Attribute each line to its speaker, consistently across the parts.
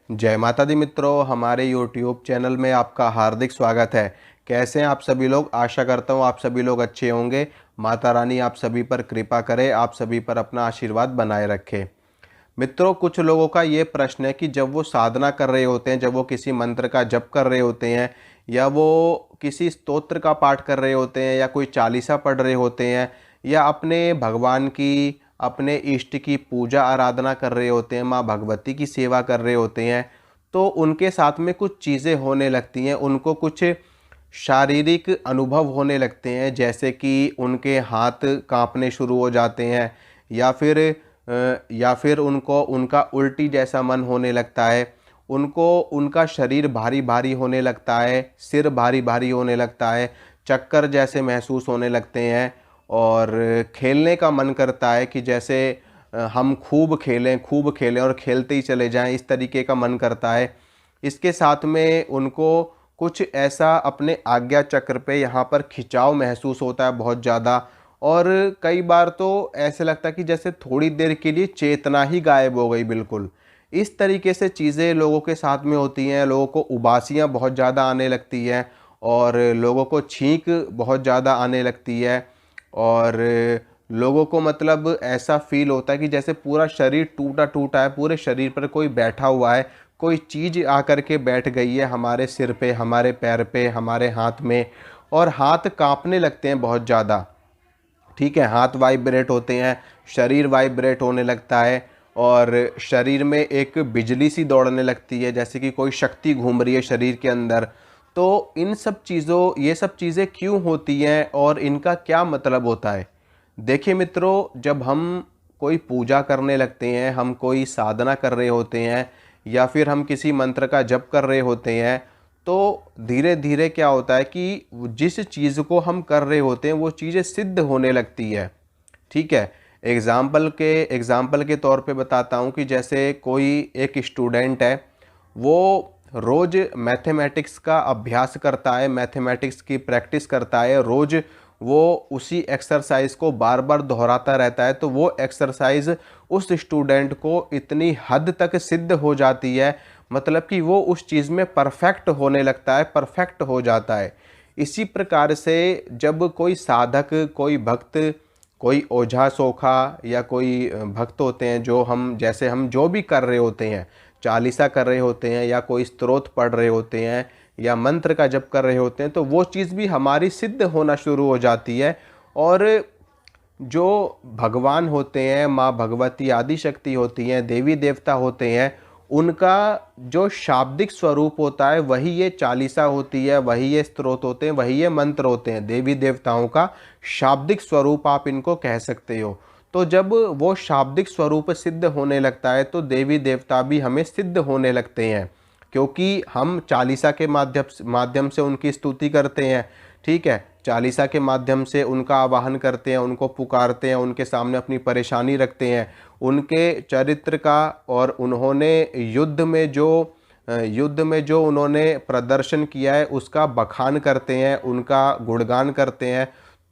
Speaker 1: जय माता दी मित्रों, हमारे YouTube चैनल में आपका हार्दिक स्वागत है। कैसे हैं आप सभी लोग? आशा करता हूँ आप सभी लोग अच्छे होंगे। माता रानी आप सभी पर कृपा करे, आप सभी पर अपना आशीर्वाद बनाए रखे। मित्रों, कुछ लोगों का ये प्रश्न है कि जब वो साधना कर रहे होते हैं, जब वो किसी मंत्र का जप कर रहे होते हैं या वो किसी स्तोत्र का पाठ कर रहे होते हैं या कोई चालीसा पढ़ रहे होते हैं या अपने भगवान की, अपने इष्ट की पूजा आराधना कर रहे होते हैं, माँ भगवती की सेवा कर रहे होते हैं, तो उनके साथ में कुछ चीज़ें होने लगती हैं। उनको कुछ शारीरिक अनुभव होने लगते हैं, जैसे कि उनके हाथ कांपने शुरू हो जाते हैं या फिर उनको उनका उल्टी जैसा मन होने लगता है। उनको उनका शरीर भारी भारी होने लगता है, सिर भारी भारी होने लगता है, चक्कर जैसे महसूस होने लगते हैं और खेलने का मन करता है कि जैसे हम खूब खेलें और खेलते ही चले जाएं, इस तरीके का मन करता है। इसके साथ में उनको कुछ ऐसा अपने आज्ञा चक्र पे यहाँ पर खिंचाव महसूस होता है बहुत ज़्यादा, और कई बार तो ऐसे लगता है कि जैसे थोड़ी देर के लिए चेतना ही गायब हो गई बिल्कुल। इस तरीके से चीज़ें लोगों के साथ में होती हैं। लोगों को उबासियाँ बहुत ज़्यादा आने लगती हैं और लोगों को छींक बहुत ज़्यादा आने लगती है और लोगों को मतलब ऐसा फील होता है कि जैसे पूरा शरीर टूटा टूटा है, पूरे शरीर पर कोई बैठा हुआ है, कोई चीज़ आकर के बैठ गई है हमारे सिर पे, हमारे पैर पे, हमारे हाथ में, और हाथ कांपने लगते हैं बहुत ज़्यादा। ठीक है, हाथ वाइब्रेट होते हैं, शरीर वाइब्रेट होने लगता है और शरीर में एक बिजली सी दौड़ने लगती है, जैसे कि कोई शक्ति घूम रही है शरीर के अंदर। तो ये सब चीज़ें क्यों होती हैं और इनका क्या मतलब होता है? देखिए मित्रों, जब हम कोई पूजा करने लगते हैं, हम कोई साधना कर रहे होते हैं या फिर हम किसी मंत्र का जप कर रहे होते हैं, तो धीरे धीरे क्या होता है कि जिस चीज़ को हम कर रहे होते हैं वो चीज़ें सिद्ध होने लगती है। ठीक है, एग्ज़ाम्पल के तौर पे बताता हूँ कि जैसे कोई एक स्टूडेंट है, वो रोज़ मैथमेटिक्स का अभ्यास करता है, मैथमेटिक्स की प्रैक्टिस करता है, रोज़ वो उसी एक्सरसाइज को बार बार दोहराता रहता है, तो वो एक्सरसाइज उस स्टूडेंट को इतनी हद तक सिद्ध हो जाती है, मतलब कि वो उस चीज़ में परफेक्ट होने लगता है, परफेक्ट हो जाता है। इसी प्रकार से जब कोई साधक, कोई भक्त, कोई ओझा सोखा या कोई भक्त होते हैं, हम जो भी कर रहे होते हैं, चालीसा कर रहे होते हैं या कोई स्तोत्र पढ़ रहे होते हैं या मंत्र का जप कर रहे होते हैं, तो वो चीज़ भी हमारी सिद्ध होना शुरू हो जाती है। और जो भगवान होते हैं, माँ भगवती आदि शक्ति होती हैं, देवी देवता होते हैं, उनका जो शाब्दिक स्वरूप होता है वही ये चालीसा होती है, वही ये स्तोत्र होते हैं, वही ये मंत्र होते हैं। देवी देवताओं का शाब्दिक स्वरूप आप इनको कह सकते हो। तो जब वो शाब्दिक स्वरूप सिद्ध होने लगता है तो देवी देवता भी हमें सिद्ध होने लगते हैं, क्योंकि हम चालीसा के माध्यम से उनकी स्तुति करते हैं। ठीक है, चालीसा के माध्यम से उनका आवाहन करते हैं, उनको पुकारते हैं, उनके सामने अपनी परेशानी रखते हैं, उनके चरित्र का और उन्होंने युद्ध में जो उन्होंने प्रदर्शन किया है उसका बखान करते हैं, उनका गुणगान करते हैं,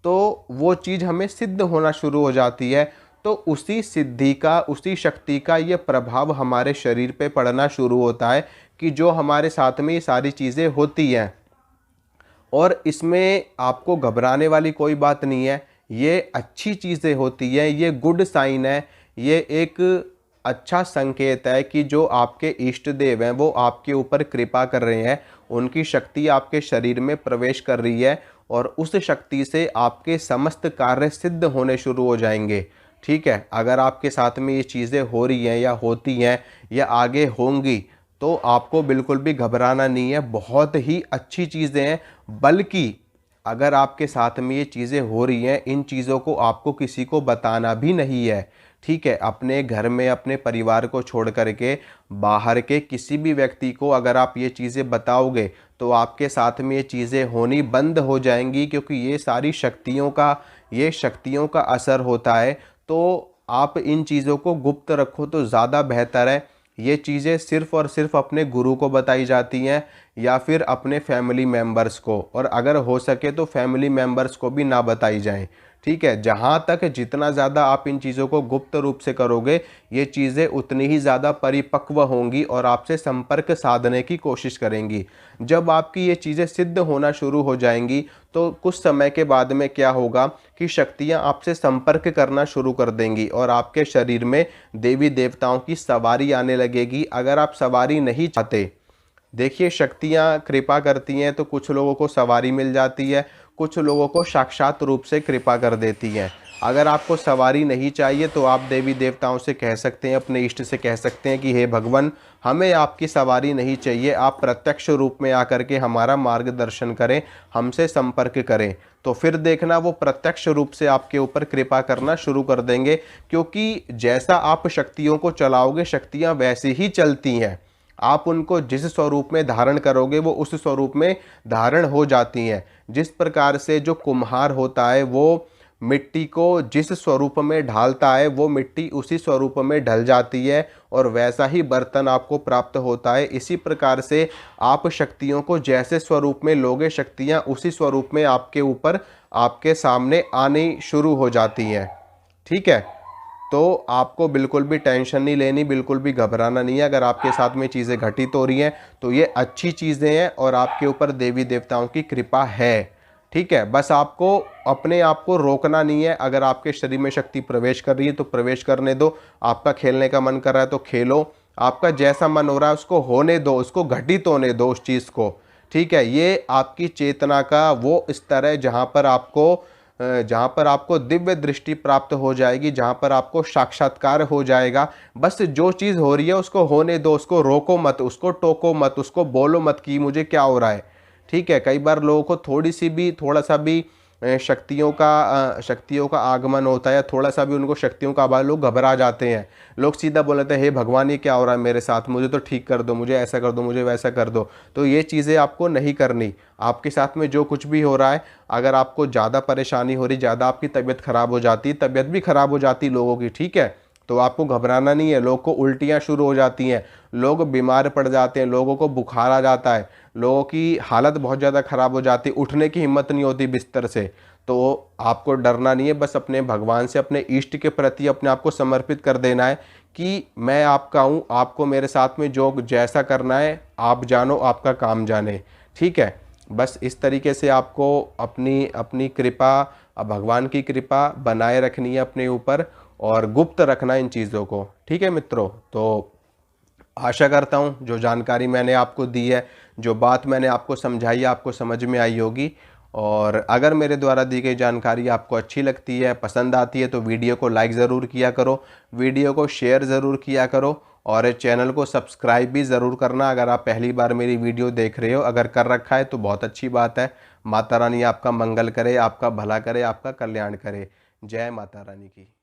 Speaker 1: तो वो चीज़ हमें सिद्ध होना शुरू हो जाती है। तो उसी सिद्धि का, उसी शक्ति का ये प्रभाव हमारे शरीर पे पड़ना शुरू होता है कि जो हमारे साथ में ये सारी चीज़ें होती हैं। और इसमें आपको घबराने वाली कोई बात नहीं है, ये अच्छी चीज़ें होती हैं, ये गुड साइन है, ये एक अच्छा संकेत है कि जो आपके इष्ट देव हैं वो आपके ऊपर कृपा कर रहे हैं, उनकी शक्ति आपके शरीर में प्रवेश कर रही है और उस शक्ति से आपके समस्त कार्य सिद्ध होने शुरू हो जाएंगे। ठीक है, अगर आपके साथ में ये चीज़ें हो रही हैं या होती हैं या आगे होंगी, तो आपको बिल्कुल भी घबराना नहीं है, बहुत ही अच्छी चीज़ें हैं। बल्कि अगर आपके साथ में ये चीज़ें हो रही हैं, इन चीज़ों को आपको किसी को बताना भी नहीं है। ठीक है, अपने घर में अपने परिवार को छोड़ करके बाहर के किसी भी व्यक्ति को अगर आप ये चीज़ें बताओगे तो आपके साथ में ये चीज़ें होनी बंद हो जाएंगी, क्योंकि ये शक्तियों का असर होता है। तो आप इन चीज़ों को गुप्त रखो तो ज़्यादा बेहतर है। ये चीज़ें सिर्फ़ और सिर्फ अपने गुरु को बताई जाती हैं या फिर अपने फैमिली मेम्बर्स को, और अगर हो सके तो फैमिली मेम्बर्स को भी ना बताई जाएं। ठीक है, जहाँ तक जितना ज़्यादा आप इन चीज़ों को गुप्त रूप से करोगे, ये चीज़ें उतनी ही ज़्यादा परिपक्व होंगी और आपसे संपर्क साधने की कोशिश करेंगी। जब आपकी ये चीज़ें सिद्ध होना शुरू हो जाएंगी तो कुछ समय के बाद में क्या होगा कि शक्तियाँ आपसे संपर्क करना शुरू कर देंगी और आपके शरीर में देवी देवताओं की सवारी आने लगेगी। अगर आप सवारी नहीं चाहते, देखिए शक्तियाँ कृपा करती हैं तो कुछ लोगों को सवारी मिल जाती है, कुछ लोगों को साक्षात रूप से कृपा कर देती हैं। अगर आपको सवारी नहीं चाहिए तो आप देवी देवताओं से कह सकते हैं, अपने इष्ट से कह सकते हैं कि हे भगवान, हमें आपकी सवारी नहीं चाहिए, आप प्रत्यक्ष रूप में आकर के हमारा मार्गदर्शन करें, हमसे संपर्क करें। तो फिर देखना वो प्रत्यक्ष रूप से आपके ऊपर कृपा करना शुरू कर देंगे, क्योंकि जैसा आप शक्तियों को चलाओगे शक्तियाँ वैसे ही चलती हैं। आप उनको जिस स्वरूप में धारण करोगे वो उस स्वरूप में धारण हो जाती हैं। जिस प्रकार से जो कुम्हार होता है वो मिट्टी को जिस स्वरूप में ढालता है वो मिट्टी उसी स्वरूप में ढल जाती है और वैसा ही बर्तन आपको प्राप्त होता है। इसी प्रकार से आप शक्तियों को जैसे स्वरूप में लोगे, शक्तियाँ उसी स्वरूप में आपके ऊपर, आपके सामने आनी शुरू हो जाती हैं। ठीक है, तो आपको बिल्कुल भी टेंशन नहीं लेनी, बिल्कुल भी घबराना नहीं है। अगर आपके साथ में चीज़ें घटित हो रही हैं तो ये अच्छी चीज़ें हैं और आपके ऊपर देवी देवताओं की कृपा है। ठीक है, बस आपको अपने आप को रोकना नहीं है। अगर आपके शरीर में शक्ति प्रवेश कर रही है तो प्रवेश करने दो, आपका खेलने का मन कर रहा है तो खेलो, आपका जैसा मन हो रहा है उसको होने दो, उसको घटित होने दो उस चीज़ को। ठीक है, ये आपकी चेतना का वो स्तर है जहाँ पर आपको दिव्य दृष्टि प्राप्त हो जाएगी, जहाँ पर आपको साक्षात्कार हो जाएगा। बस जो चीज़ हो रही है उसको होने दो, उसको रोको मत, उसको टोको मत, उसको बोलो मत कि मुझे क्या हो रहा है। ठीक है, कई बार लोगों को थोड़ा सा भी शक्तियों का आगमन होता है या थोड़ा सा भी उनको शक्तियों का आभास, लोग घबरा जाते हैं। लोग सीधा बोलते हैं हे भगवान ये क्या हो रहा है मेरे साथ, मुझे तो ठीक कर दो, मुझे ऐसा कर दो, मुझे वैसा कर दो। तो ये चीज़ें आपको नहीं करनी। आपके साथ में जो कुछ भी हो रहा है, अगर आपको ज़्यादा परेशानी हो रही, ज़्यादा आपकी तबीयत खराब हो जाती, तबीयत भी खराब हो जाती लोगों की, ठीक है, तो आपको घबराना नहीं है। लोगों को उल्टियाँ शुरू हो जाती हैं, लोग बीमार पड़ जाते हैं, लोगों को बुखार आ जाता है, लोगों की हालत बहुत ज़्यादा ख़राब हो जाती है, उठने की हिम्मत नहीं होती बिस्तर से। तो आपको डरना नहीं है, बस अपने भगवान से, अपने इष्ट के प्रति अपने आप को समर्पित कर देना है कि मैं आपका हूँ, आपको मेरे साथ में जो जैसा करना है आप जानो, आपका काम जाने। ठीक है, बस इस तरीके से आपको अपनी अपनी कृपा, भगवान की कृपा बनाए रखनी है अपने ऊपर और गुप्त रखना इन चीज़ों को। ठीक है मित्रों, तो आशा करता हूँ जो जानकारी मैंने आपको दी है, जो बात मैंने आपको समझाई है, आपको समझ में आई होगी। और अगर मेरे द्वारा दी गई जानकारी आपको अच्छी लगती है, पसंद आती है, तो वीडियो को लाइक ज़रूर किया करो, वीडियो को शेयर ज़रूर किया करो और चैनल को सब्सक्राइब भी ज़रूर करना अगर आप पहली बार मेरी वीडियो देख रहे हो। अगर कर रखा है तो बहुत अच्छी बात है। माता रानी आपका मंगल करे, आपका भला करे, आपका कल्याण करे। जय माता रानी की।